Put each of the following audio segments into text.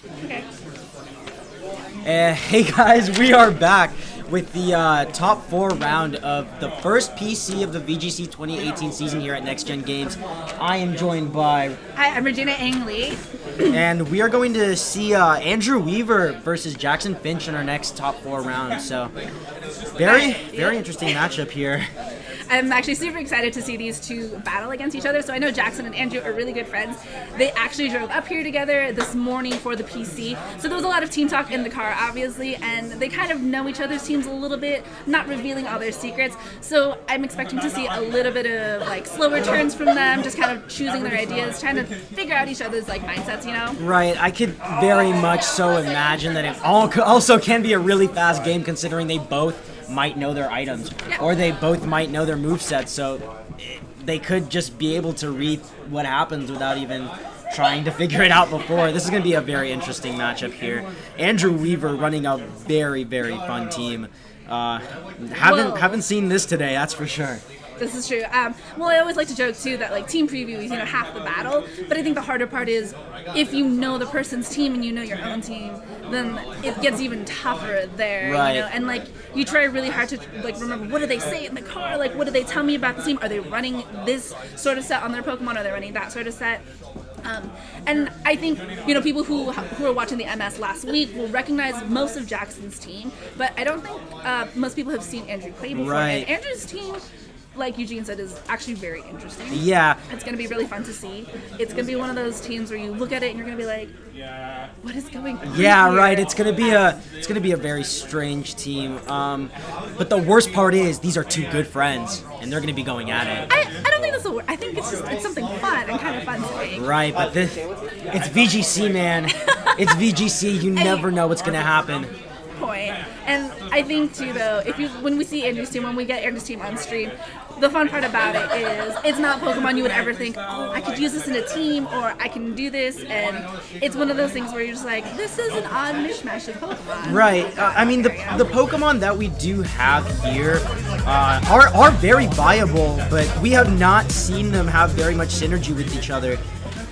Okay. Hey guys, we are back with the top 4 round of the first PC of the VGC 2018 season here at Next Gen Games. I am joined by... Hi, I'm Regina Angley. And we are going to see Andrew Weaver versus Jackson Finch in our next top 4 round. So, very interesting matchup here. I'm actually super excited to see these two battle against each other. So I know Jackson and Andrew are really good friends. They actually drove up here together this morning for the PC. So there was a lot of team talk in the car, obviously, and they kind of know each other's teams a little bit, not revealing all their secrets. So I'm expecting to see a little bit of like slower turns from them, just kind of choosing their ideas, trying to figure out each other's like mindsets, you know? Right, I could very much so imagine that it also can be a really fast game considering they both might know their items, or they both might know their movesets, so they could just be able to read what happens without even trying to figure it out before. This is going to be a very interesting matchup here. Andrew Weaver running a very fun team. Haven't seen this today, that's for sure. This is true. Well, I always like to joke too that like team preview is half the battle, but I think the harder part is if you know the person's team and you know your own team, then it gets even tougher there. Right. And like you try really hard to like remember what do they say in the car, like what do they tell me about the team? Are they running this sort of set on their Pokemon? Are they running that sort of set? And I think people who were watching the MS last week will recognize most of Jackson's team, but I don't think most people have seen Andrew play before. Right. And Andrew's team, like Eugene said, is actually very interesting. Yeah. It's going to be really fun to see. It's going to be one of those teams where you look at it and you're going to be like, what is going on Yeah, here? right. It's gonna be a very strange team. But the worst part is these are two good friends, and they're gonna be going at it. I don't think that's the word. I think it's something fun and kind of fun to me. Right, but it's VGC, man. It's VGC. You never know what's gonna happen. Point. And I think too, though, when we see Andrew's team, when we get Andrew's team on stream, the fun part about it is it's not Pokemon you would ever think, oh, I could use this in a team, or I can do this, and it's one of those things where you're just like, this is an odd mishmash of Pokemon. Right. I mean, the Pokemon that we do have here are very viable, but we have not seen them have very much synergy with each other.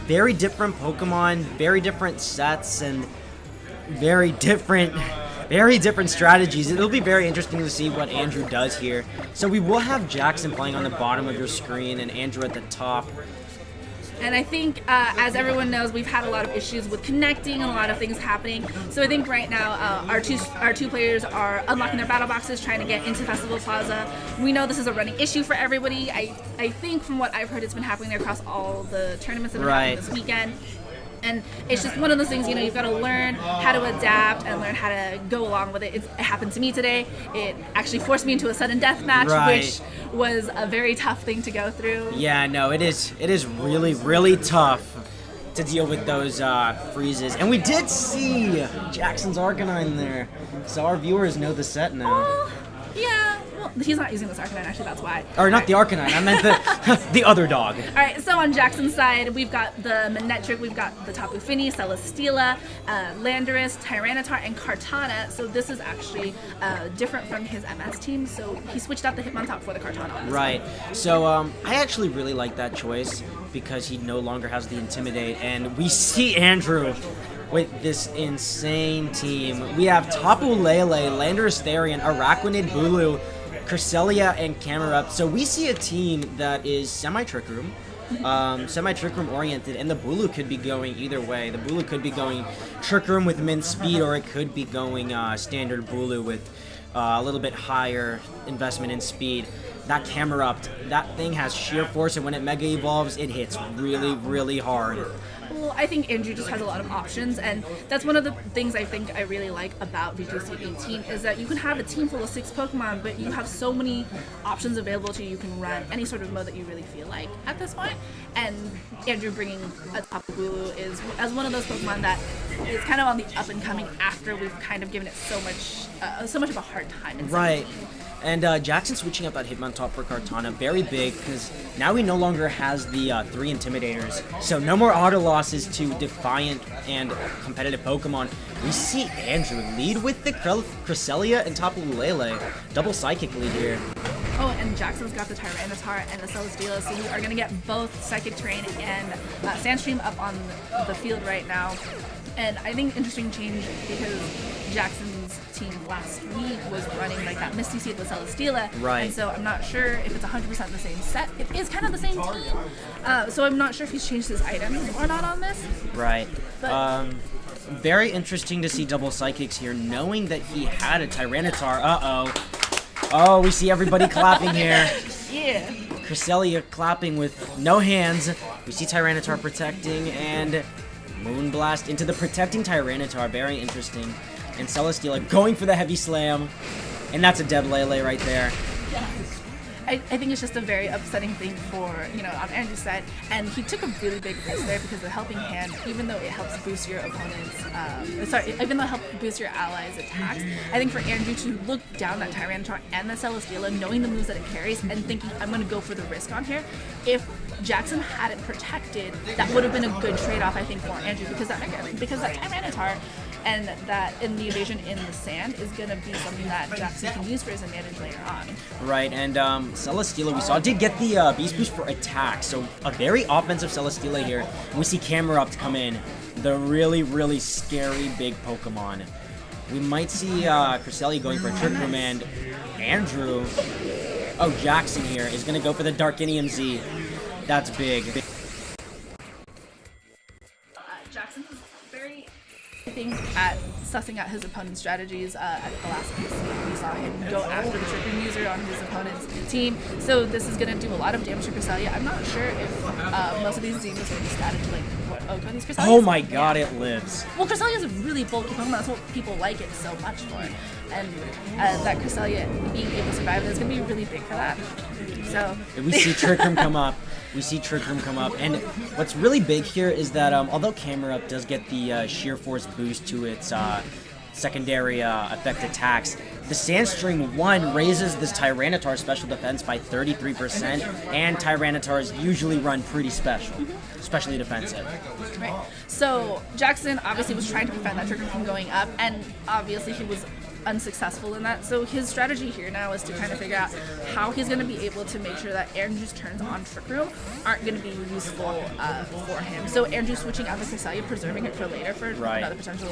Very different Pokemon, very different sets, and very different strategies. It'll be very interesting to see what Andrew does here. So we will have Jackson playing on the bottom of your screen and Andrew at the top. And I think, as everyone knows, we've had a lot of issues with connecting and a lot of things happening. So I think right now our two players are unlocking their battle boxes, trying to get into Festival Plaza. We know this is a running issue for everybody. I think from what I've heard, it's been happening across all the tournaments that have happened this weekend. And it's just one of those things, you've got to learn how to adapt and learn how to go along with it. It happened to me today. It actually forced me into a sudden death match, which was a very tough thing to go through. Yeah, no, it is really tough to deal with those freezes. And we did see Jackson's Arcanine there, so our viewers know the set now. Yeah. Well, he's not using this Arcanine, actually, that's why. Or not the Arcanine, I meant the other dog. Alright, so on Jackson's side, we've got the Manectric, we've got the Tapu Fini, Celesteela, Landorus, Tyranitar, and Kartana. So this is actually different from his MS team, so he switched out the Hitmontop for the Kartana. Right. So I actually really like that choice because he no longer has the Intimidate, and we see Andrew with this insane team. We have Tapu Lele, Landorus Therian, Araquanid Bulu, Cresselia, and Camerupt. So we see a team that is semi-Trick Room oriented, and the Bulu could be going either way. The Bulu could be going Trick Room with Mint Speed, or it could be going standard Bulu with a little bit higher investment in speed. That Camerupt, that thing has sheer force, and when it Mega Evolves, it hits really hard. Well, I think Andrew just has a lot of options, and that's one of the things I think I really like about VGC 18 is that you can have a team full of 6 Pokemon, but you have so many options available to you. You can run any sort of mode that you really feel like at this point. And Andrew bringing a Tapu Bulu is as one of those Pokemon that is kind of on the up and coming after we've kind of given it so much of a hard time. In 17. And Jackson switching up that Hitmontop for Kartana, very big, because now he no longer has the 3 Intimidators. So no more auto losses to Defiant and competitive Pokemon. We see Andrew lead with the Cresselia and Tapu Lele. Double Psychic lead here. Oh, and Jackson's got the Tyranitar and the Celesteela, so we are going to get both Psychic Terrain and Sandstream up on the field right now. And I think interesting change because Jackson's team last week was running like that Misty Seed with Celesteela. Right. And so I'm not sure if it's 100% the same set. It is kind of the same team. So I'm not sure if he's changed his items or not on this. Right. But Very interesting to see double Psychics here, knowing that he had a Tyranitar. Uh-oh. Oh, we see everybody clapping here. yeah. Cresselia clapping with no hands. We see Tyranitar protecting, and Moonblast into the protecting Tyranitar. Very interesting. And Celesteela going for the heavy slam. And that's a dead Lele right there. I think it's just a very upsetting thing for, on Andrew's side. And he took a really big risk there because the helping hand, even though it helps boost your opponent's, even though it helps boost your allies' attacks, I think for Andrew to look down that Tyranitar and the Celesteela, knowing the moves that it carries, and thinking, I'm going to go for the risk on here, if Jackson had it protected, that would have been a good trade-off, I think, for Andrew, because that Tyranitar and that in the evasion in the sand is going to be something that Jackson can use for his advantage later on. Right, and Celesteela, we saw, did get the Beast Boost for attack, so a very offensive Celesteela here. And we see Camerupt come in, the really, really scary big Pokemon. We might see Cresselia going for a Trick Room, and Andrew, Jackson here, is going to go for the Darkinium Z. That's big. Jackson was very, I think, at sussing out his opponent's strategies at the last piece. We saw him go after the Trick Room user on his opponent's team. So this is going to do a lot of damage to Cresselia. I'm not sure if most of these Zingas will be static to what these Cresselias. Oh my god, it lives. Well, Cresselia is a really bulky Pokemon. That's what people like it so much for. And that Cresselia being able to survive is going to be really big for that. So we see Trick Room come up. And what's really big here is that although Camerupt does get the Sheer Force boost to its secondary effect attacks, the Sandstream 1 raises this Tyranitar special defense by 33%, and Tyranitars usually run pretty special, especially defensive. Right. So Jackson obviously was trying to prevent that Trick Room from going up, and obviously he was unsuccessful in that. So his strategy here now is to kind of figure out how he's going to be able to make sure that Andrew's turns on Trick Room aren't going to be useful for him. So Andrew switching out the Cresselia, preserving it for later for another potential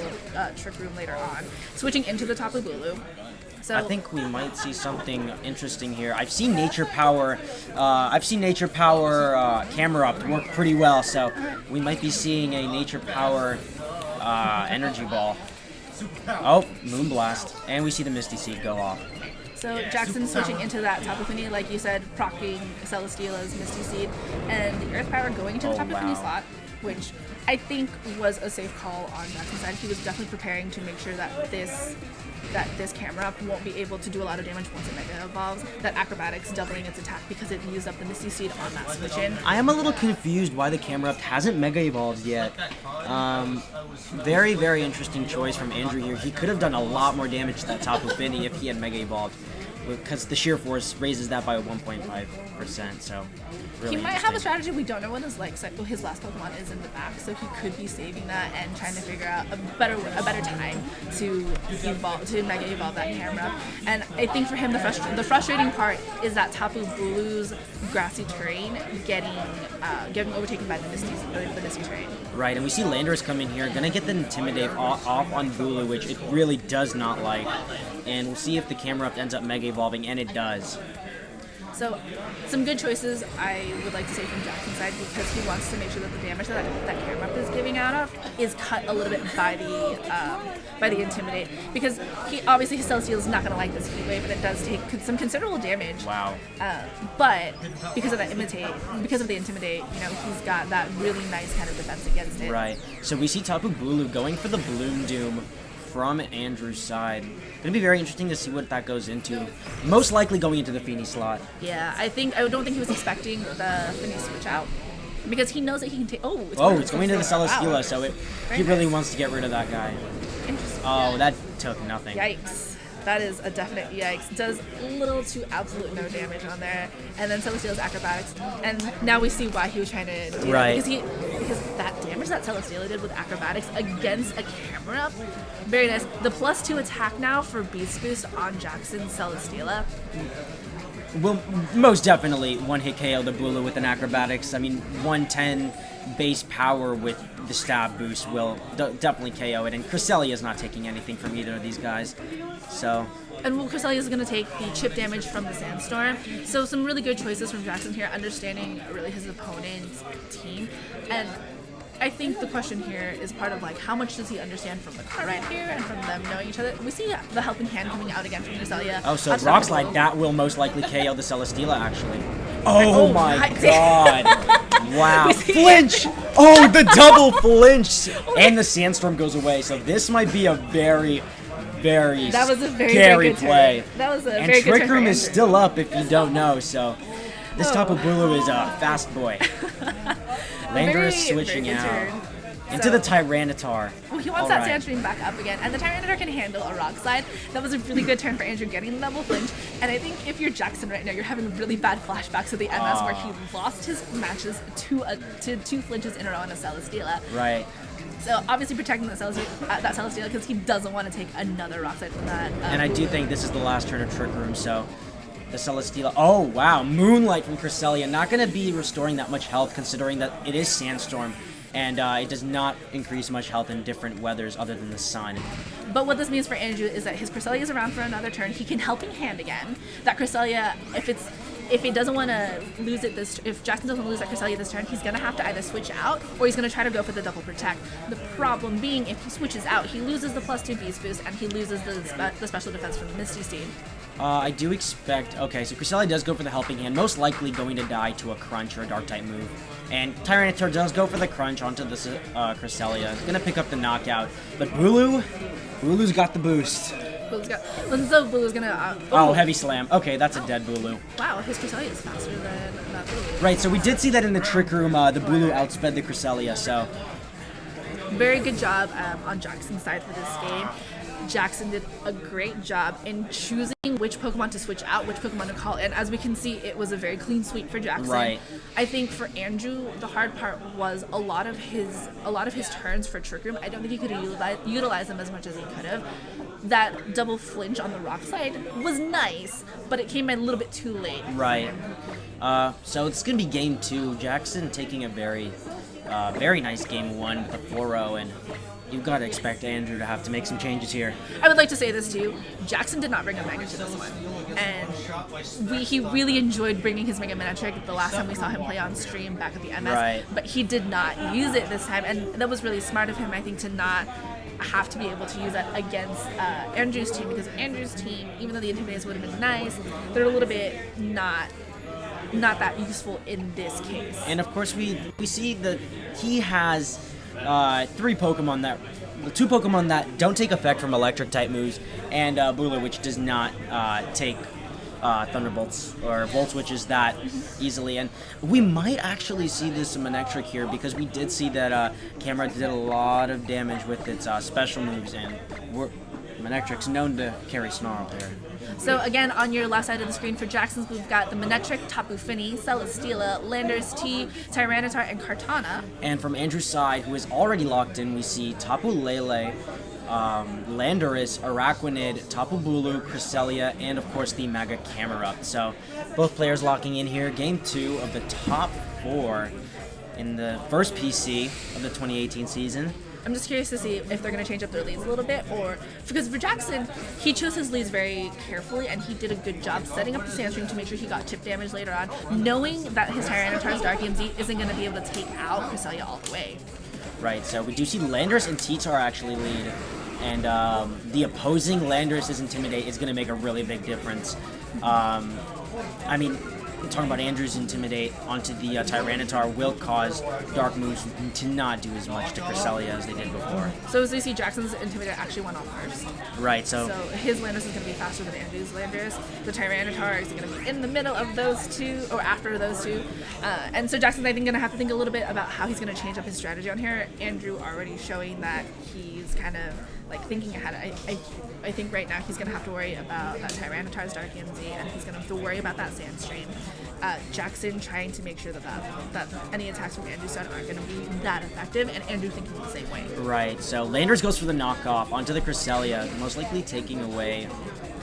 Trick Room later on. Switching into the Tapu Bulu. So I think we might see something interesting here. I've seen Nature Power Camerupt work pretty well, so we might be seeing a Nature Power Energy Ball. Oh, Moonblast. And we see the Misty Seed go off. So Jackson switching into that Tapu Fini, like you said, proccing Celesteela's Misty Seed, and the Earth Power going into the Tapu Fini slot, which I think was a safe call on Jackson's side. He was definitely preparing to make sure that this Camerupt won't be able to do a lot of damage once it Mega Evolves. That Acrobatics doubling its attack because it used up the Misty Seed on that switch in. I am a little confused why the Camerupt hasn't Mega Evolved yet. Very, very interesting choice from Andrew here. He could have done a lot more damage to that Tapu Fini if he had Mega Evolved, because the Sheer Force raises that by 1.5%, so really he might have a strategy we don't know what his his last Pokemon is in the back, so he could be saving that and trying to figure out a better time to Mega Evolve that Camerupt. And I think for him the frustrating part is that Tapu Bulu's grassy terrain getting overtaken by the Misty terrain. Right, and we see Landorus come in here, gonna get the Intimidate off on Bulu, which it really does not like. And we'll see if the Camerupt ends up Mega Evolving, and it does. So, some good choices I would like to say from Jackson's side, because he wants to make sure that the damage that Camerupt is giving out of is cut a little bit by the Intimidate, because obviously his Celesteela is not going to like this Heat Wave, but it does take some considerable damage. Wow. But because of the Intimidate, he's got that really nice kind of defense against it. Right. So we see Tapu Bulu going for the Bloom Doom from Andrew's side. It'll be very interesting to see what that goes into. Most likely going into the Fini slot. Yeah, I don't think he was expecting the Fini switch out, because he knows that he can take. It's going to the Celesteela, wow. So he really wants to get rid of that guy. Interesting. Oh, that took nothing. Yikes. That is a definite yikes. Does little to absolute no damage on there. And then Celesteela's Acrobatics. And now we see why he was trying to do that. Because that damage that Celesteela did with Acrobatics against a Camerupt, very nice. The +2 attack now for Beast Boost on Jackson's Celesteela. will most definitely one-hit KO the Bulu with an acrobatics. I mean, 110 base power with the stab boost will definitely KO it, and Cresselia is not taking anything from either of these guys. So. And Cresselia is going to take the chip damage from the Sandstorm. So some really good choices from Jackson here, understanding really his opponent's team. And I think the question here is part of like how much does he understand from the card right here and from them knowing each other. We see the helping hand coming out again from Cresselia. Oh, so Rock Slide, that will most likely KO the Celesteela actually. Oh my god. Wow. Flinch! Oh, the double flinch! And the Sandstorm goes away. So this might be a very that was a very scary good play. Turn. That was a and very good turn. Trick Room is still up if you don't know, so this Tapu Bulu is a fast boy. Lander is switching out into the Tyranitar. Well, he wants that Sandstream back up again, and the Tyranitar can handle a Rock Slide. That was a really good turn for Andrew getting the double flinch, and I think if you're Jackson right now, you're having really bad flashbacks of the MS where he lost his matches to 2 flinches in a row on a Celesteela. Right. So obviously protecting that Celesteela because he doesn't want to take another Rock Slide from that. And I do think this is the last turn of Trick Room, so the Celesteela. Oh, wow. Moonlight from Cresselia. Not going to be restoring that much health considering that it is Sandstorm, and it does not increase much health in different weathers other than the sun. But what this means for Andrew is that his Cresselia is around for another turn. He can helping hand again. That Cresselia, if he doesn't want to lose it if Jackson doesn't lose that Cresselia this turn, he's going to have to either switch out or he's going to try to go for the double protect. The problem being, if he switches out, he loses the +2 beast boost and he loses the special defense from the Misty Steam. I do expect... Okay, so Cresselia does go for the helping hand, most likely going to die to a crunch or a dark type move. And Tyranitar does go for the crunch onto the Cresselia. Going to pick up the knockout. But Bulu's got the boost. Bulu's gonna... Heavy slam. Okay, that's a dead Bulu. Wow, his Cresselia is faster than that Bulu. Right, so we did see that in the Trick Room. The Bulu outsped the Cresselia, so... Very good job on Jackson's side for this game. Jackson did a great job in choosing which Pokemon to switch out, which Pokemon to call in. As we can see, it was a very clean sweep for Jackson. Right. I think for Andrew, the hard part was a lot of his turns for Trick Room. I don't think he could have utilized them as much as he could have. That double flinch on the Rock Slide was nice, but it came a little bit too late. Right. So it's going to be game 2. Jackson taking a very nice game 1 with a 4-0, and you've got to expect Andrew to have to make some changes here. I would like to say this too. Jackson did not bring a Mega to this one. And he really enjoyed bringing his Mega Manectric the last time we saw him play on stream back at the MS. Right. But he did not use it this time. And that was really smart of him, I think, to not have to be able to use that against Andrew's team. Because Andrew's team, even though the Intimidates would have been nice, they're a little bit not that useful in this case. And of course we see that he has 2 Pokemon that don't take effect from electric type moves, and Bulu, which does not take Thunderbolts or Volt Switches that easily. And we might actually see this Manectric here because we did see that Camera did a lot of damage with its special moves, and Manectric's known to carry Snarl here. So again, on your left side of the screen for Jackson's, we've got the Manectric, Tapu Fini, Celesteela, Landorus T, Tyranitar, and Kartana. And from Andrew's side, who is already locked in, we see Tapu Lele, Landorus, Araquanid, Tapu Bulu, Cresselia, and of course the Mega Camerupt. So both players locking in here. Game 2 of the top 4 in the first PC of the 2018 season. I'm just curious to see if they're going to change up their leads a little bit, or because for Jackson, he chose his leads very carefully, and he did a good job setting up the Sandstream to make sure he got chip damage later on, knowing that his Tyranitar's Dark EMZ isn't going to be able to take out Cresselia all the way. Right, so we do see Landorus and T-Tar actually lead, and the opposing Landorus' Intimidate is going to make a really big difference. I mean, talking about Andrew's Intimidate onto the Tyranitar will cause dark moves to not do as much to Cresselia as they did before. So as we see, Jackson's Intimidate actually went off first. Right, so his Landorus is going to be faster than Andrew's Landorus. The Tyranitar is going to be in the middle of those two, or after those two. And so Jackson's, I think, going to have to think a little bit about how he's going to change up his strategy on here. Andrew already showing that he's kind of like thinking ahead. I think right now he's going to have to worry about that Tyranitar's Dark EMZ, and he's going to have to worry about that Sandstream. Jackson trying to make sure that any attacks from Andrew's side aren't going to be that effective, and Andrew thinking the same way. Right, so Landorus goes for the knockoff onto the Cresselia, most likely taking away...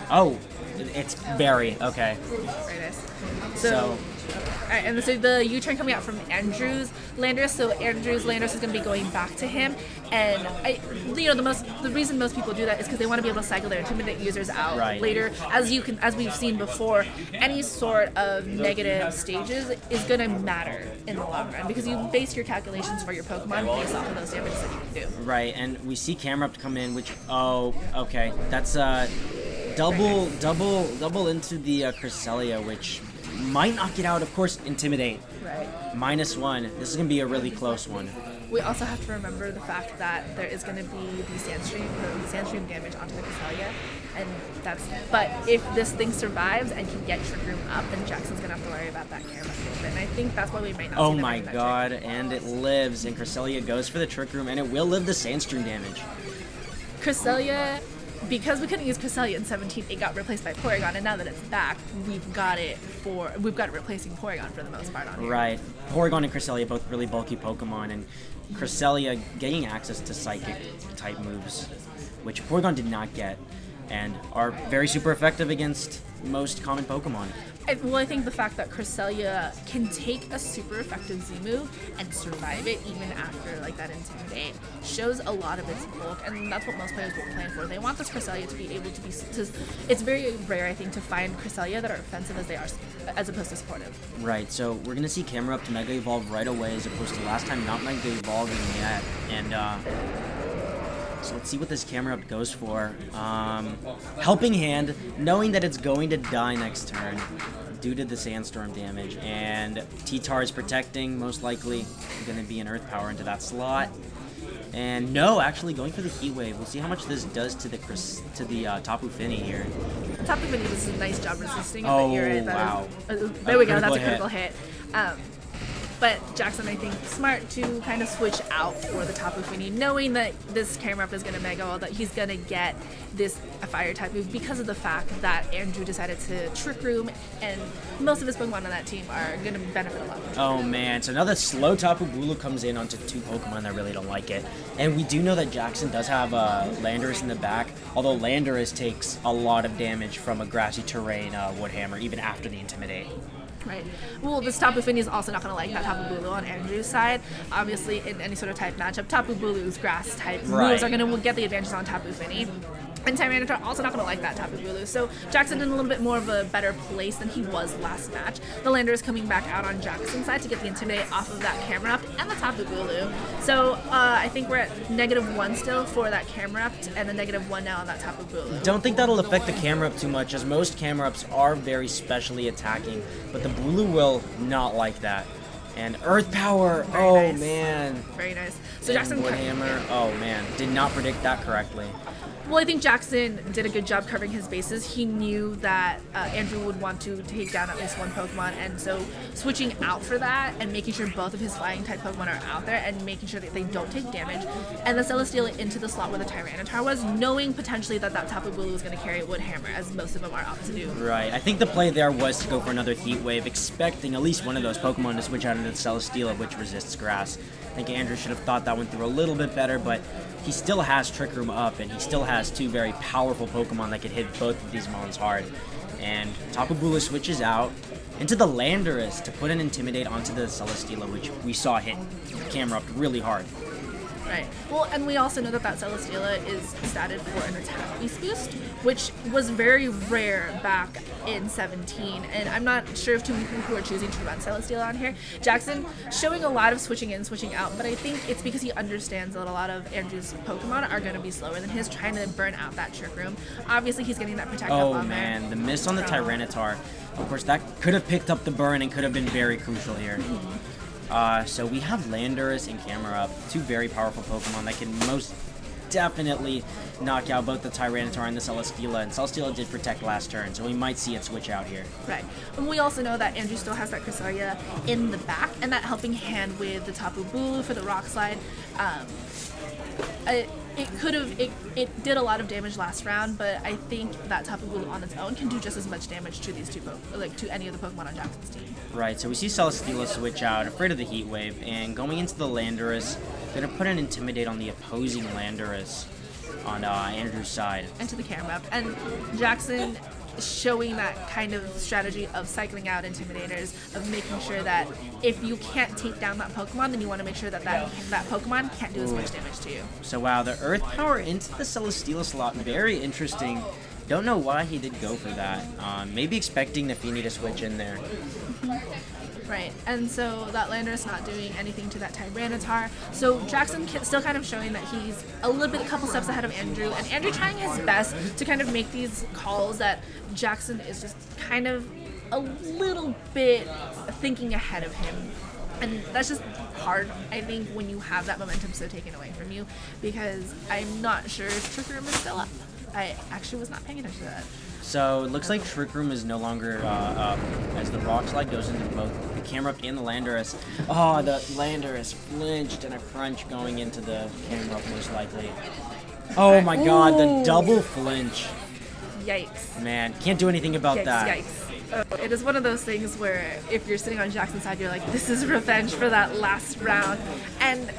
Oh, It's Barry. Okay. Very nice. So alright, and so the U-turn coming out from Andrew's Landorus. So Andrew's Landorus is going to be going back to him, and the reason most people do that is because they want to be able to cycle their intimidate users out later. As we've seen before, any sort of negative stages is going to matter in the long run because you base your calculations for your Pokemon based off of those damages that you can do. Right, and we see Camerupt come in, which okay, that's double into the Cresselia, which might knock it out. Of course, Intimidate. Right. -1. This is going to be a really close one. We also have to remember the fact that there is going to be the Sandstream damage onto the Cresselia, but if this thing survives and can get Trick Room up, then Jackson's going to have to worry about that camera a little bit, and I think that's why we might not see Oh them my that god, trick. and it lives, and Cresselia goes for the Trick Room, and it will live the Sandstream damage. Cresselia, because we couldn't use Cresselia in 17, it got replaced by Porygon, and now that it's back, we've got it replacing Porygon for the most part on here. Right. Porygon and Cresselia both really bulky Pokemon, and Cresselia getting access to Psychic type moves, which Porygon did not get, and are very super effective against most common Pokemon. I think the fact that Cresselia can take a super effective Z move and survive it even after like that Intimidate shows a lot of its bulk, and that's what most players will plan for. They want this Cresselia to be able to be. It's very rare, I think, to find Cresselia that are offensive as opposed to supportive. Right. So we're gonna see Camerupt Mega Evolve right away, as opposed to last time not Mega Evolving yet, and. So let's see what this Camerupt goes for. Helping Hand, knowing that it's going to die next turn due to the Sandstorm damage, and T-Tar is protecting, most likely going to be an Earth Power into that slot. And no, actually going for the Heat Wave. We'll see how much this does to the Tapu Fini here. Tapu Fini does a nice job resisting. Oh, but wow. There we go, that's a critical hit. But Jackson, I think, smart to kind of switch out for the Tapu Fini, knowing that this Camerupt is going to Mega Ball, that he's going to get this a fire type move because of the fact that Andrew decided to Trick Room, and most of his Pokemon on that team are going to benefit a lot from Trick Room. Oh man, so now that slow Tapu Bulu comes in onto two Pokemon that really don't like it. And we do know that Jackson does have Landorus in the back, although Landorus takes a lot of damage from a grassy terrain Wood Hammer, even after the Intimidate. Right. Well, this Tapu Fini is also not going to like that Tapu Bulu on Andrew's side. Obviously, in any sort of type matchup, Tapu Bulu's grass type moves are going to get the advantage on Tapu Fini. And Tyranitar also not going to like that Tapu Bulu. So Jackson in a little bit more of a better place than he was last match. The Lander is coming back out on Jackson's side to get the Intimidate off of that Camerupt and the Tapu Bulu. So I think we're at -1 still for that Camerupt, and the -1 now on that Tapu Bulu. Don't think that'll affect the Camerupt too much, as most Camerupts are very specially attacking, but the Bulu will not like that. And Earth Power, Very nice. Man. Very nice. So And Jackson Wood Hammer, oh man, did not predict that correctly. Well, I think Jackson did a good job covering his bases. He knew that Andrew would want to take down at least one Pokemon, and so switching out for that and making sure both of his flying-type Pokemon are out there and making sure that they don't take damage, and the Celesteela into the slot where the Tyranitar was, knowing potentially that Tapu Bulu was going to carry Wood Hammer, as most of them are opt to do. Right, I think the play there was to go for another Heat Wave, expecting at least one of those Pokemon to switch out into the Celesteela, which resists grass. I think Andrew should have thought that one through a little bit better, but he still has Trick Room up, and he still has two very powerful Pokemon that could hit both of these Mons hard. And Tapu Bulu switches out into the Landorus to put an Intimidate onto the Celesteela, which we saw hit Camerupt really hard. Right. Well, and we also know that Celesteela is statted for an attack beast boost, which was very rare back in 17, and I'm not sure of too many people who are choosing to run Celesteela on here. Jackson showing a lot of switching in, switching out, but I think it's because he understands that a lot of Andrew's Pokemon are going to be slower than his, trying to burn out that Trick Room. Obviously, he's getting that Protect up on there. Oh man, the miss on the Tyranitar. Of course, that could have picked up the burn and could have been very crucial here. So we have Landorus and Camerupt, two very powerful Pokemon that can most definitely knock out both the Tyranitar and the Celesteela, and Celesteela did protect last turn, so we might see it switch out here. Right. And we also know that Andrew still has that Cresselia in the back, and that helping hand with the Tapu Bulu for the Rock Slide. It did a lot of damage last round, but I think that Tapu Bulu on its own can do just as much damage to these two to any of the Pokemon on Jackson's team. Right, so we see Celesteela switch out, afraid of the Heat Wave, and going into the Landorus, gonna put an Intimidate on the opposing Landorus on Andrew's side. And to the Camerupt. And Jackson showing that kind of strategy of cycling out Intimidators, of making sure that if you can't take down that Pokemon, then you want to make sure that that Pokemon can't do as much damage to you. So wow, the Earth Power into the Celesteela slot, very interesting. Don't know why he did go for that. Maybe expecting the Feeny to switch in there. Right, and so that Landorus not doing anything to that Tyranitar. So Jackson still kind of showing that he's a couple steps ahead of Andrew, and Andrew trying his best to kind of make these calls that Jackson is just kind of a little bit thinking ahead of him. And that's just hard, I think, when you have that momentum so taken away from you, because I'm not sure if Trick Room is still up. I actually was not paying attention to that. So it looks like Trick Room is no longer up as the Rock Slide goes into both the camera up and the Landorus. Oh, the Landorus flinched and a crunch going into the camera up most likely. Oh my god, the double flinch. Yikes. Man, can't do anything about that. Yikes. Oh, it is one of those things where if you're sitting on Jackson's side, you're like, this is revenge for that last round. And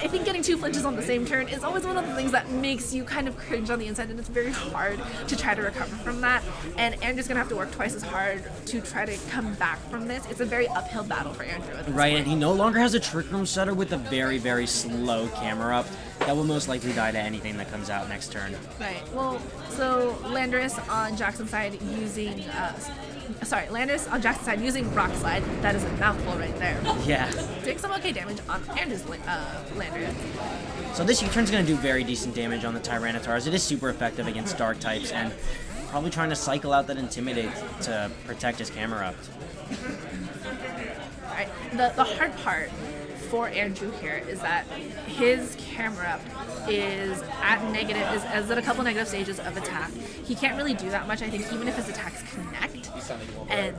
I think getting 2 flinches on the same turn is always one of the things that makes you kind of cringe on the inside, and it's very hard to try to recover from that. And Andrew's going to have to work twice as hard to try to come back from this. It's a very uphill battle for Andrew at this Right, point. and he no longer has a Trick Room setter with a very, very slow camera up. That will most likely die to anything that comes out next turn. Right, well, so Landorus on Jackson's side using... Landorus on Jackson's side using Rock Slide. That is a mouthful right there. Yeah. Doing some okay damage on Andrew's Landorus. So this U-turn's going to do very decent damage on the Tyranitars. It is super effective against Dark types, and probably trying to cycle out that Intimidate to protect his camera up. Alright, the hard part for Andrew here is that his camera up is at a couple negative stages of attack. He can't really do that much, I think, even if his attacks connect. And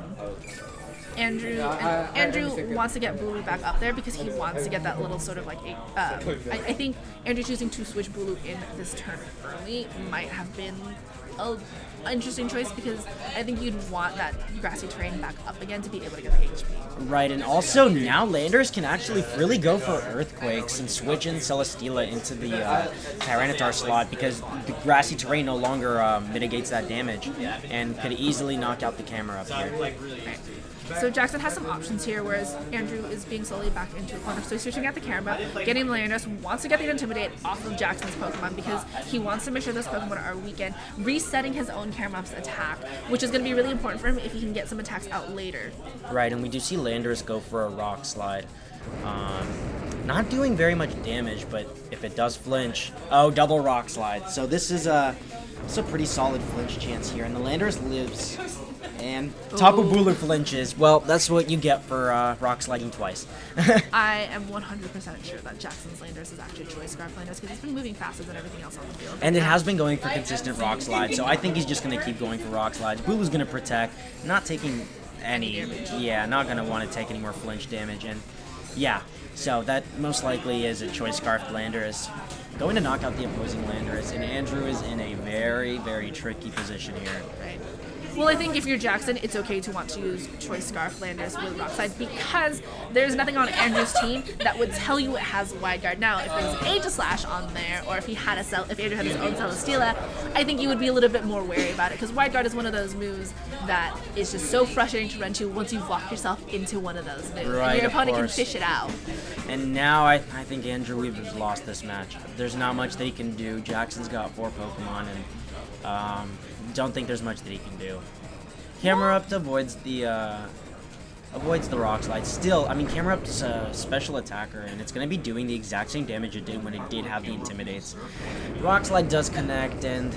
Andrew wants to get Bulu back up there because he wants to get that little sort of like I think Andrew choosing to switch Bulu in this turn early might have been an interesting choice, because I think you'd want that grassy terrain back up again to be able to get the HP. Right, and also now Landorus can actually really go for Earthquakes and switch in Celesteela into the Tyranitar slot, because the grassy terrain no longer mitigates that damage and could easily knock out the camera up here. Right. So Jackson has some options here, whereas Andrew is being slowly backed into a corner. So he's switching out the camera, getting the Landorus, wants to get the Intimidate off of Jackson's Pokemon because he wants to make sure those Pokemon are weakened, resetting his own camera up's attack, which is going to be really important for him if he can get some attacks out later. Right, and we do see Landorus go for a Rock Slide. Not doing very much damage, but if it does flinch, double Rock Slide. So this is a pretty solid flinch chance here, and the Landorus lives. And Tapu Bulu flinches. Well, that's what you get for rock sliding twice. I am 100% sure that Jackson's Landorus is actually Choice Scarf Landorus because he's been moving faster than everything else on the field. And it has been going for consistent rock slides, so I think he's just going to keep going for rock slides. Bulu's going to protect, not taking any damage. Yeah, not going to want to take any more flinch damage. And yeah, so that most likely is a Choice Scarf Landorus going to knock out the opposing Landorus, and Andrew is in a very, very tricky position here. Right. Well, I think if you're Jackson, it's okay to want to use Choice Scarf Landorus with Rock Slide because there's nothing on Andrew's team that would tell you it has Wide Guard. Now, if there's an Aegislash on there, or if Andrew had his own Celesteela, I think you would be a little bit more wary about it because Wide Guard is one of those moves that is just so frustrating to run to once you've locked yourself into one of those moves. Right, and your opponent course. Can fish it out. And now I think Andrew Weaver's lost this match. There's not much that he can do. Jackson's got 4 Pokemon, and don't think there's much that he can do. Camera Up avoids the Rock Slide. Still, I mean, Camera Up's a special attacker, and it's going to be doing the exact same damage it did when it did have the Intimidates. Rock Slide does connect, and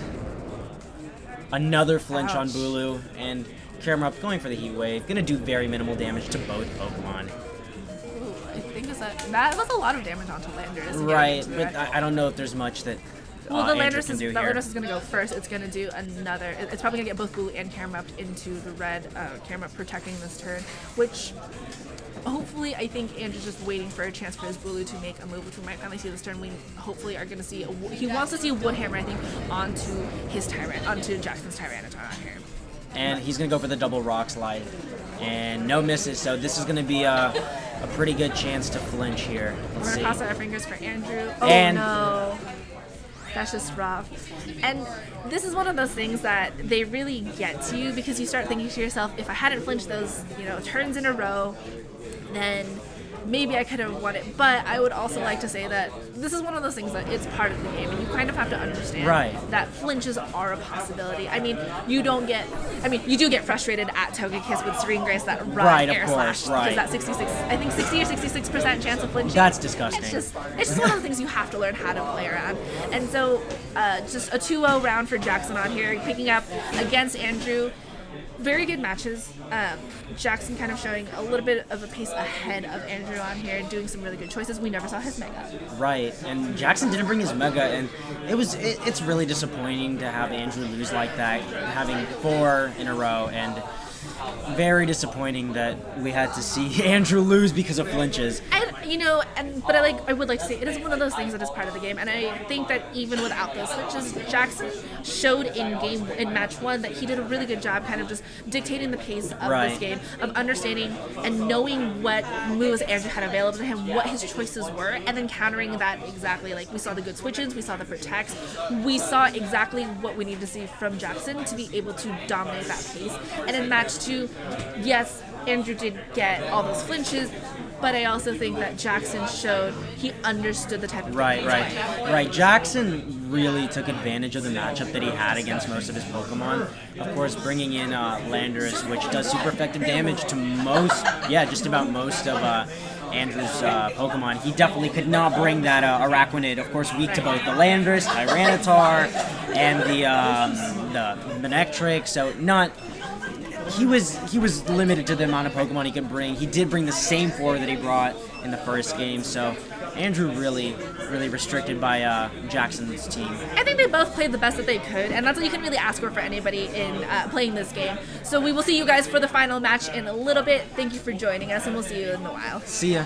another flinch on Bulu, and Camera Up going for the Heat Wave. Going to do very minimal damage to both Pokemon. Ooh, I think that was a lot of damage onto Landorus. Right, but I don't know if there's much that Well, the Andrew Landorus can do here. is going to go first. It's going to do another. It's probably going to get both Bulu and Camera Up into the red. Camera Up protecting this turn, which hopefully I think Andrew's just waiting for a chance for his Bulu to make a move, which we might finally see this turn. We hopefully are going to see. He wants to see a Woodhammer, I think, onto Jackson's Tyranitar here. And he's going to go for the double Rock Slide. And no misses, so this is going to be a pretty good chance to flinch here. We're going to cross our fingers for Andrew. And no. That's just rough. And this is one of those things that they really get to you because you start thinking to yourself, if I hadn't flinched those, turns in a row, then maybe I could have won it. But I would also like to say that this is one of those things that it's part of the game, and you kind of have to understand that flinches are a possibility. I mean, you do get frustrated at Togekiss with Serene Grace, that air slash, because that 60 or 66% chance of flinching. That's disgusting. It's just one of the things you have to learn how to play around. And so, just a 2-0 round for Jackson on here, picking up against Andrew. Very good matches. Jackson kind of showing a little bit of a pace ahead of Andrew on here, doing some really good choices. We never saw his Mega. Right, and Jackson didn't bring his Mega, and it's really disappointing to have Andrew lose like that, having 4 in a row, and very disappointing that we had to see Andrew lose because of flinches. But I would like to say it is one of those things that is part of the game, and I think that even without those flinches, Jackson showed in match 1 that he did a really good job kind of just dictating the pace of this game, of understanding and knowing what moves Andrew had available to him, what his choices were, and then countering that exactly. Like, we saw the good switches, we saw the protects, we saw exactly what we need to see from Jackson to be able to dominate that pace. And in match 2, yes, Andrew did get all those flinches, but I also think that Jackson showed he understood the type of Right. Jackson really took advantage of the matchup that he had against most of his Pokemon. Of course, bringing in Landorus, which does super effective damage to just about most of Andrew's Pokemon. He definitely could not bring that Araquanid, of course, weak to both the Landorus, Tyranitar, and the Manectric. So he was limited to the amount of Pokemon he could bring. He did bring the same 4 that he brought in the first game, so Andrew really restricted by Jackson's team. I think they both played the best that they could, and that's what you can really ask for anybody in playing this game. So we will see you guys for the final match in a little bit. Thank you for joining us, and we'll see you in a while. See ya.